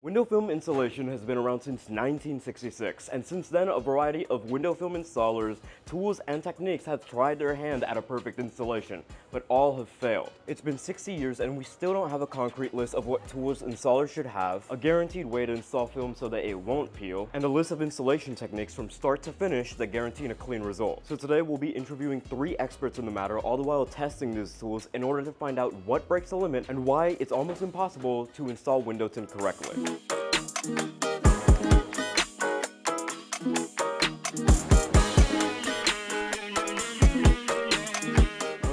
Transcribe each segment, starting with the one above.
Window film installation has been around since 1966, and since then a variety of window film installers, tools, and techniques have tried their hand at a perfect installation, but all have failed. It's been 60 years and we still don't have a concrete list of what tools installers should have, a guaranteed way to install film so that it won't peel, and a list of installation techniques from start to finish that guarantee a clean result. So today we'll be interviewing 3 experts in the matter, all the while testing these tools in order to find out what breaks the limit and why it's almost impossible to install window tint correctly.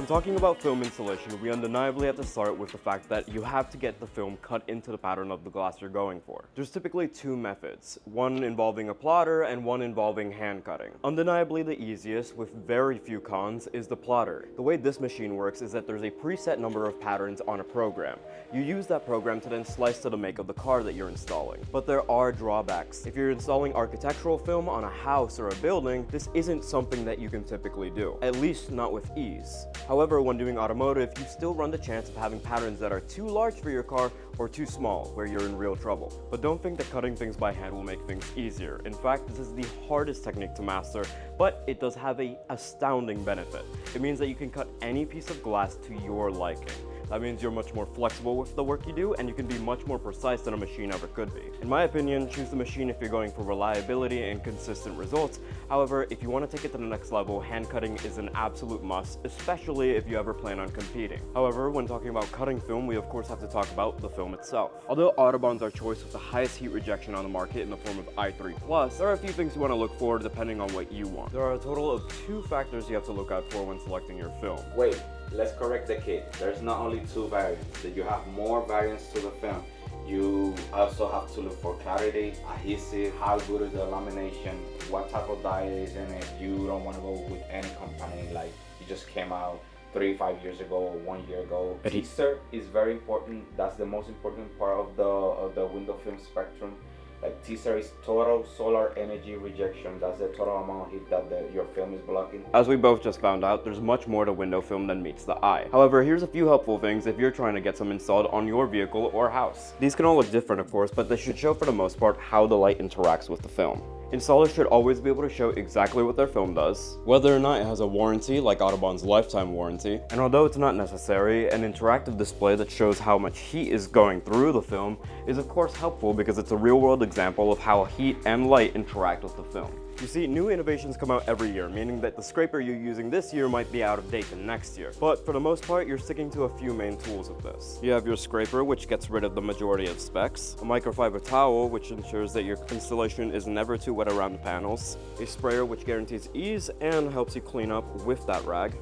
Talking about film installation, we undeniably have to start with the fact that you have to get the film cut into the pattern of the glass you're going for. There's typically 2 methods, one involving a plotter and one involving hand cutting. Undeniably the easiest, with very few cons, is the plotter. The way this machine works is that there's a preset number of patterns on a program. You use that program to then slice to the make of the car that you're installing. But there are drawbacks. If you're installing architectural film on a house or a building, this isn't something that you can typically do, at least not with ease. However, when doing automotive, you still run the chance of having patterns that are too large for your car or too small, where you're in real trouble. But don't think that cutting things by hand will make things easier. In fact, this is the hardest technique to master, but it does have an astounding benefit. It means that you can cut any piece of glass to your liking. That means you're much more flexible with the work you do, and you can be much more precise than a machine ever could be. In my opinion, choose the machine if you're going for reliability and consistent results. However, if you want to take it to the next level, hand cutting is an absolute must, especially if you ever plan on competing. However, when talking about cutting film, we of course have to talk about the film itself. Although Autobahn's our choice with the highest heat rejection on the market in the form of i3+, there are a few things you want to look for depending on what you want. There are a total of 2 factors you have to look out for when selecting your film. Wait, let's correct the kid. There's not only 2 variants, that you have more variants to the film. You also have to look for clarity, adhesive, how good is the lamination, what type of dye is in it. You don't want to go with any company like you just came out 3-5 years ago or 1 year ago. Teaser is very important. That's the most important part of the window film spectrum. Like teaser is total solar energy rejection. That's the total amount of heat that your film is blocking. As we both just found out, there's much more to window film than meets the eye. However, here's a few helpful things if you're trying to get some installed on your vehicle or house. These can all look different of course, but they should show for the most part how the light interacts with the film. Installers should always be able to show exactly what their film does, whether or not it has a warranty like Autobahn's lifetime warranty, and although it's not necessary, an interactive display that shows how much heat is going through the film is of course helpful because it's a real-world example of how heat and light interact with the film. You see, new innovations come out every year, meaning that the scraper you're using this year might be out of date the next year. But for the most part, you're sticking to a few main tools of this. You have your scraper, which gets rid of the majority of specks, a microfiber towel, which ensures that your installation is never too wet around the panels, a sprayer which guarantees ease and helps you clean up with that rag,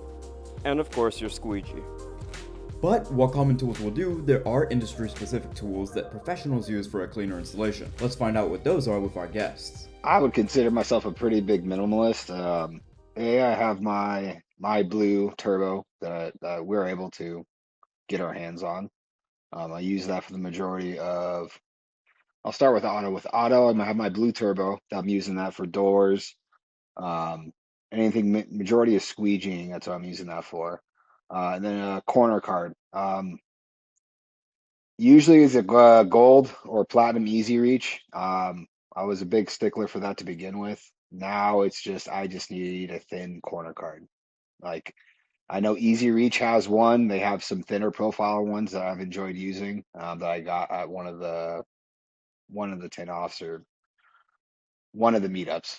and of course your squeegee. But while common tools will do, there are industry-specific tools that professionals use for a cleaner installation. Let's find out what those are with our guests. I would consider myself a pretty big minimalist. I have my blue turbo that we're able to get our hands on. I use that for the majority of. I'll start with auto. With auto, I have my blue turbo. I'm using that for doors. Anything majority of squeegeeing. That's what I'm using that for. And then a corner card. Usually it's a gold or platinum easy reach. I was a big stickler for that to begin with. Now it's just, I just need a thin corner card. Like, I know Easy Reach has one. They have some thinner profile ones that I've enjoyed using that I got at one of the tin offs or one of the meetups.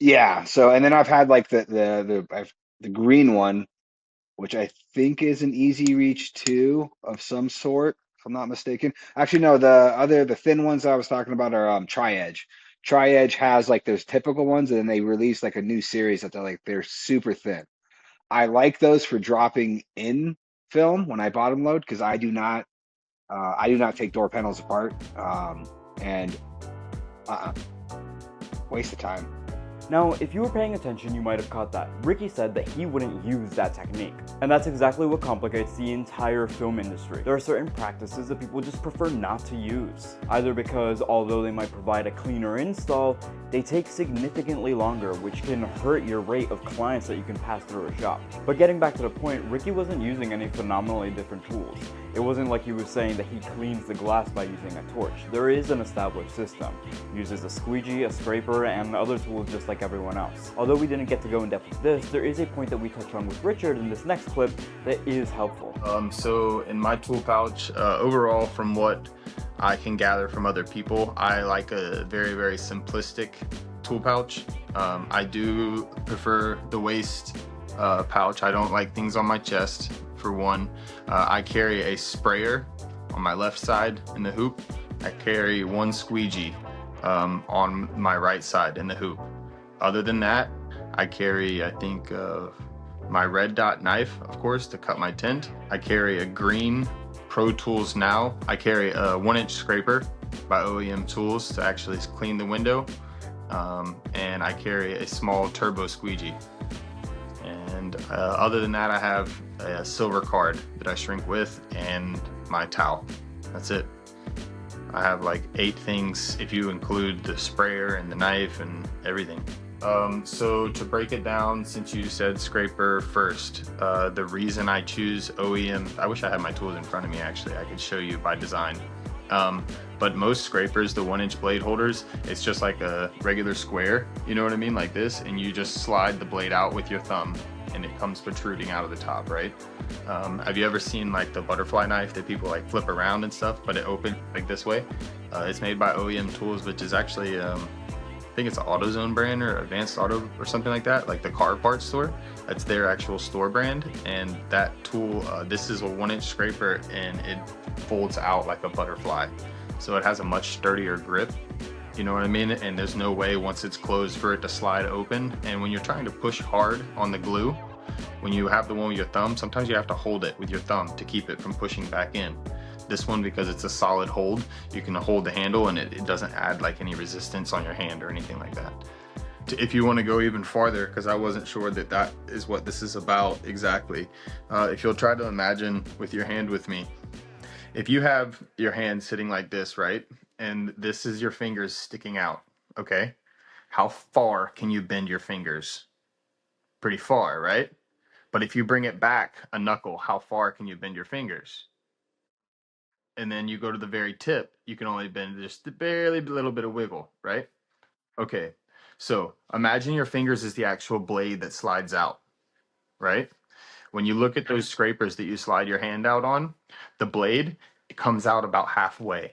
Yeah. So, and then I've had like the green one, which I think is an Easy Reach 2 of some sort, if I'm not mistaken. Actually, no, the thin ones I was talking about are Tri-Edge. Tri-Edge has like those typical ones, and then they release like a new series that they're super thin. I like those for dropping in film when I bottom load because I do not take door panels apart and waste of time. Now, if you were paying attention, you might have caught that. Ricky said that he wouldn't use that technique. And that's exactly what complicates the entire film industry. There are certain practices that people just prefer not to use, either because although they might provide a cleaner install, they take significantly longer, which can hurt your rate of clients that you can pass through a shop. But getting back to the point, Ricky wasn't using any phenomenally different tools. It wasn't like he was saying that he cleans the glass by using a torch. There is an established system. He uses a squeegee, a scraper, and other tools just like everyone else. Although we didn't get to go in depth with this, there is a point that we touch on with Richard in this next clip that is helpful. So in my tool pouch, overall, from what I can gather from other people, I like a very, very simplistic tool pouch. I do prefer the waist pouch. I don't like things on my chest, for one. I carry a sprayer on my left side in the hoop. I carry one squeegee on my right side in the hoop. Other than that, I carry, I think, my red dot knife, of course, to cut my tint. I carry a green Pro Tools Now. I carry a 1-inch scraper by OEM Tools to actually clean the window. And I carry a small turbo squeegee. And other than that, I have a silver card that I shrink with and my towel. That's it. I have like 8 things if you include the sprayer and the knife and everything. So to break it down, since you said scraper first, the reason I choose OEM, I wish I had my tools in front of me actually, I could show you by design. But most scrapers, the 1-inch blade holders, it's just like a regular square, you know what I mean, like this, and you just slide the blade out with your thumb and it comes protruding out of the top, right? Have you ever seen like the butterfly knife that people like flip around and stuff, but it opens like this way? It's made by OEM Tools, which is actually, I think it's an AutoZone brand or Advanced Auto or something like that, like the car parts store. That's their actual store brand. And that tool, this is a 1-inch scraper and it folds out like a butterfly. So it has a much sturdier grip, you know what I mean? And there's no way once it's closed for it to slide open. And when you're trying to push hard on the glue, when you have the one with your thumb, sometimes you have to hold it with your thumb to keep it from pushing back in. This one, because it's a solid hold, you can hold the handle and it doesn't add like any resistance on your hand or anything like that. If you want to go even farther, because I wasn't sure that that is what this is about exactly, if you'll try to imagine with your hand with me, if you have your hand sitting like this, right, and this is your fingers sticking out, okay, how far can you bend your fingers? Pretty far, right? But if you bring it back a knuckle, how far can you bend your fingers? And then you go to the very tip, you can only bend just barely a little bit of wiggle, right? Okay, so imagine your fingers is the actual blade that slides out, right? When you look at those scrapers that you slide your hand out on, the blade, it comes out about halfway,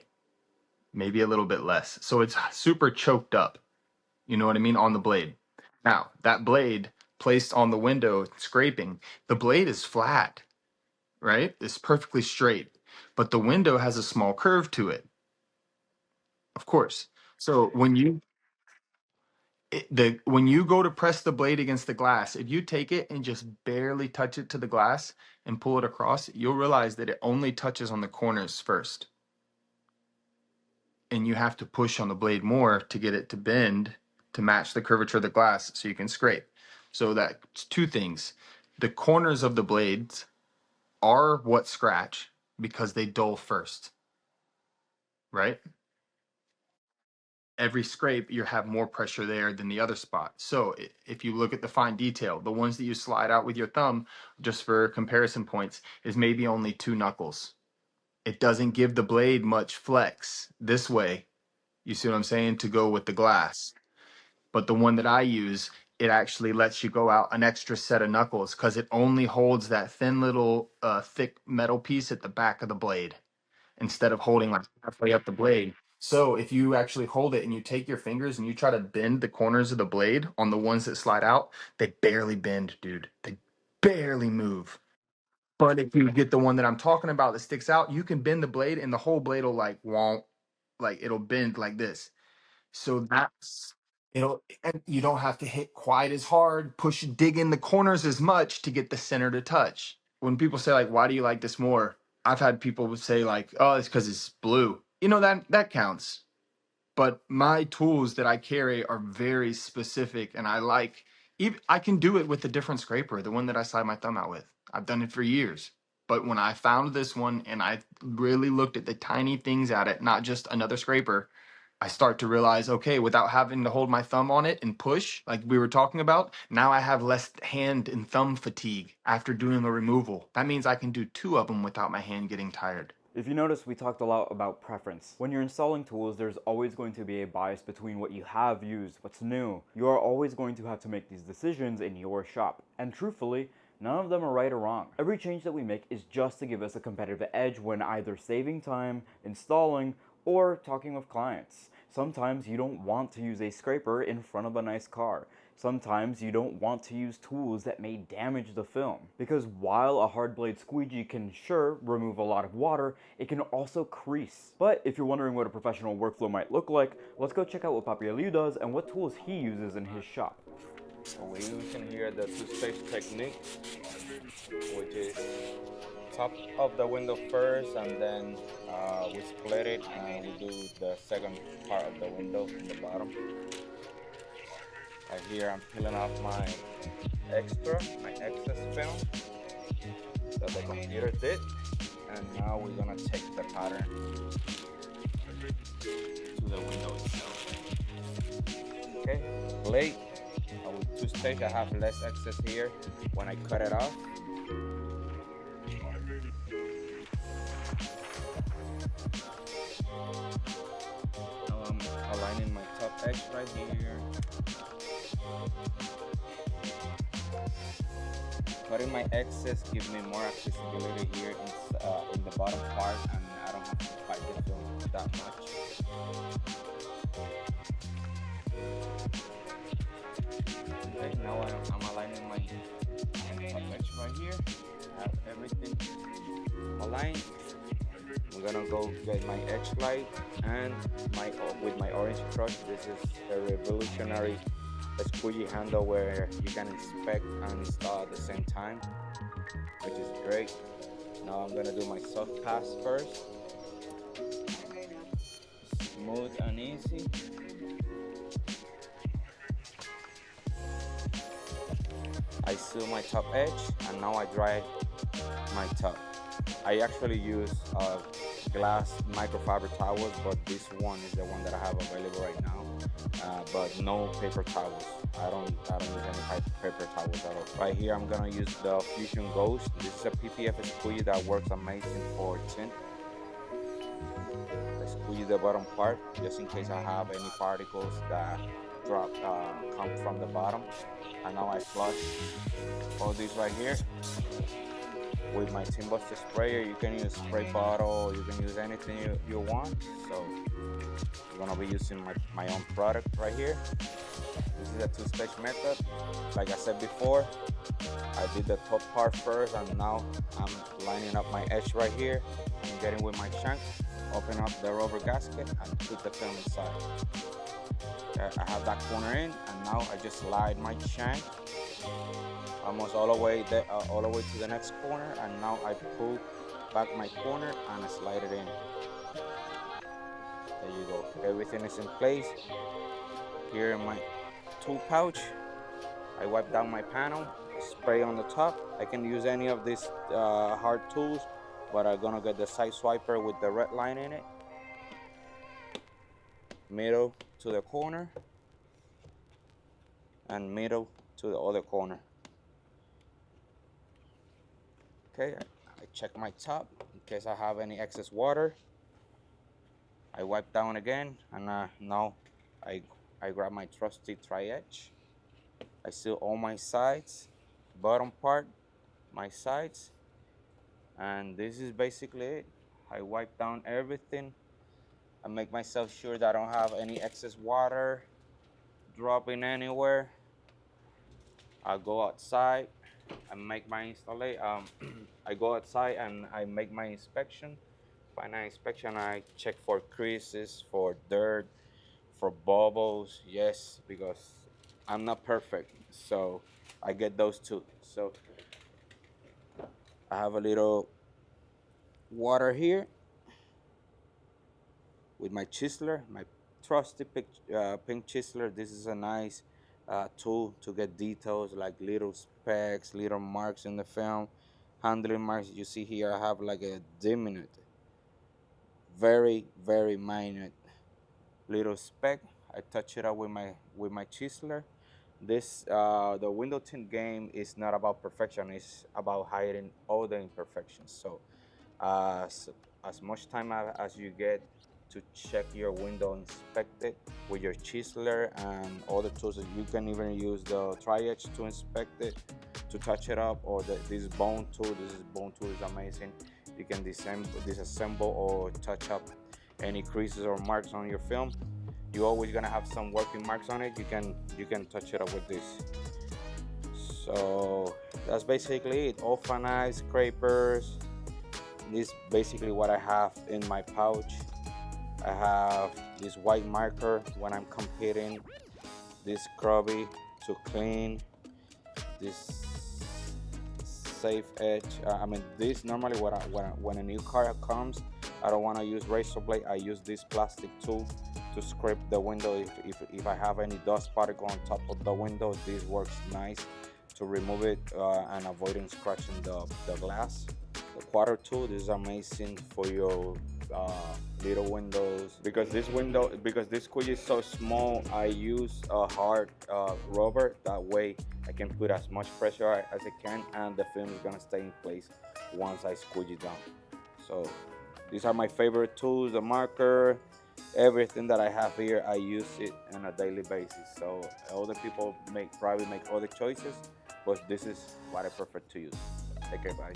maybe a little bit less. So it's super choked up, you know what I mean, on the blade. Now, that blade placed on the window scraping, the blade is flat, right? It's perfectly straight, but the window has a small curve to it, of course. So when you go to press the blade against the glass, if you take it and just barely touch it to the glass and pull it across, you'll realize that it only touches on the corners first. And you have to push on the blade more to get it to bend to match the curvature of the glass so you can scrape. So that's 2 things. The corners of the blades are what scratch because they dull first, right? Every scrape, you have more pressure there than the other spot. So if you look at the fine detail, the ones that you slide out with your thumb, just for comparison points, is maybe only 2 knuckles. It doesn't give the blade much flex this way, you see what I'm saying, to go with the glass. But the one that I use, it actually lets you go out an extra set of knuckles because it only holds that thin little thick metal piece at the back of the blade instead of holding like halfway up the blade. So if you actually hold it and you take your fingers and you try to bend the corners of the blade on the ones that slide out, they barely bend, dude. They barely move. But if you get the one that I'm talking about that sticks out, you can bend the blade and the whole blade will like won't, like it'll bend like this. So that's it'll, and you don't have to hit quite as hard, dig in the corners as much to get the center to touch. When people say like, why do you like this more? I've had people say like, oh, it's because it's blue. You know, that counts. But my tools that I carry are very specific, and I like. Even I can do it with a different scraper, the one that I slide my thumb out with. I've done it for years. But when I found this one and I really looked at the tiny things at it, not just another scraper, I start to realize, okay, without having to hold my thumb on it and push, like we were talking about, now I have less hand and thumb fatigue after doing a removal. That means I can do 2 of them without my hand getting tired. If you notice, we talked a lot about preference. When you're installing tools, there's always going to be a bias between what you have used, what's new. You are always going to have to make these decisions in your shop. And truthfully, none of them are right or wrong. Every change that we make is just to give us a competitive edge when either saving time, installing, or talking with clients. Sometimes you don't want to use a scraper in front of a nice car. Sometimes you don't want to use tools that may damage the film. Because while a hard blade squeegee can sure remove a lot of water, it can also crease. But if you're wondering what a professional workflow might look like, let's go check out what Papi Eliu does and what tools he uses in his shop. So we're using here the two-stage technique, which is top of the window first, and then we split it and we do the second part of the window in the bottom. Right here I'm peeling off my excess film that the computer did, and now we're gonna take the pattern to the window itself. Okay, blade. With two-stage, I have less excess here when I cut it off. Now I'm aligning my top edge right here. Cutting my excess gives me more accessibility here in the bottom part, and I don't have to fight the film that much. Okay, now I'm aligning my top edge right here. I have everything aligned. I'm gonna go get my edge light and with my orange brush. This is a revolutionary squeegee handle where you can inspect and install at the same time, which is great. Now I'm gonna do my soft pass first. Smooth and easy. I seal my top edge, and now I dry my top. I actually use glass microfiber towels, but this one is the one that I have available right now. But no paper towels. I don't use any paper towels at all. Right here, I'm gonna use the Fusion Ghost. This is a PPF squeegee that works amazing for tint. I squeeze the bottom part just in case I have any particles that come from the bottom. And now I flush all these right here with my Tint Buster sprayer. You can use spray bottle, you can use anything you want. So I'm gonna be using my own product right here. This is a two-stage method. Like I said before, I did the top part first, and now I'm lining up my edge right here. I'm getting with my shank, open up the rubber gasket, and put the film inside. I have that corner in, and now I just slide my shank almost all the way to the next corner, and now I pull back my corner and I slide it in. There you go. Everything is in place. Here in my tool pouch, I wipe down my panel, spray on the top. I can use any of these hard tools, but I'm gonna get the side swiper with the red line in it. Middle to the corner, and middle to the other corner. Okay, I check my top in case I have any excess water. I wipe down again, and now I grab my trusty tri-edge. I seal all my sides, bottom part, my sides, and this is basically it. I wipe down everything. I make myself sure that I don't have any excess water dropping anywhere. I go outside and make my installation. I go outside and I make my inspection. Final inspection, I check for creases, for dirt, for bubbles. Yes, because I'm not perfect, so I get those too. So I have a little water here with my chiseler, my trusty pink chiseler. This is a nice tool to get details like little specks, little marks in the film, handling marks. You see here, I have like a diminutive, very minute little speck. I touch it up with my chiseler. This the window tint game is not about perfection. It's about hiding all the imperfections. So as as much time as you get to check your window, inspect it with your chiseler and other tools. You can even use the tri-edge to inspect it, to touch it up, or this bone tool. This bone tool is amazing. You can disassemble or touch up any creases or marks on your film. You're always gonna have some working marks on it. You can touch it up with this. So that's basically it. All fan eyes, scrapers. This is basically what I have in my pouch. I have this white marker when I'm competing, this scrubby to clean, this safe edge. This normally when a new car comes, I don't want to use razor blade. I use this plastic tool to scrape the window. If I have any dust particle on top of the window, this works nice to remove it and avoiding scratching the glass. The quarter tool, this is amazing for your little windows. Because this squeegee is so small, I use a hard rubber. That way I can put as much pressure as I can, and the film is gonna stay in place once I squeegee down. So these are my favorite tools. The marker, everything that I have here, I use it on a daily basis. So other people probably make other choices, but this is what I prefer to use. Take care, bye.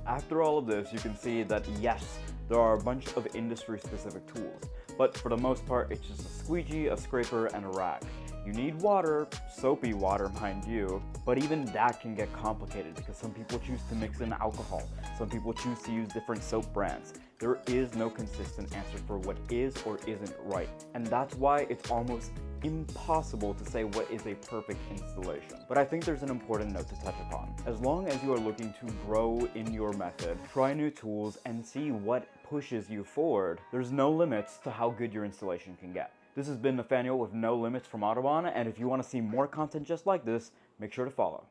After all of this, you can see that yes, there are a bunch of industry-specific tools, but for the most part, it's just a squeegee, a scraper, and a rag. You need water, soapy water, mind you, but even that can get complicated because some people choose to mix in alcohol, some people choose to use different soap brands. There is no consistent answer for what is or isn't right, and that's why it's almost impossible to say what is a perfect installation. But I think there's an important note to touch upon. As long as you are looking to grow in your method, try new tools, and see what pushes you forward, there's no limits to how good your installation can get. This has been Nathaniel with No Limits from Audubon, and if you want to see more content just like this, make sure to follow.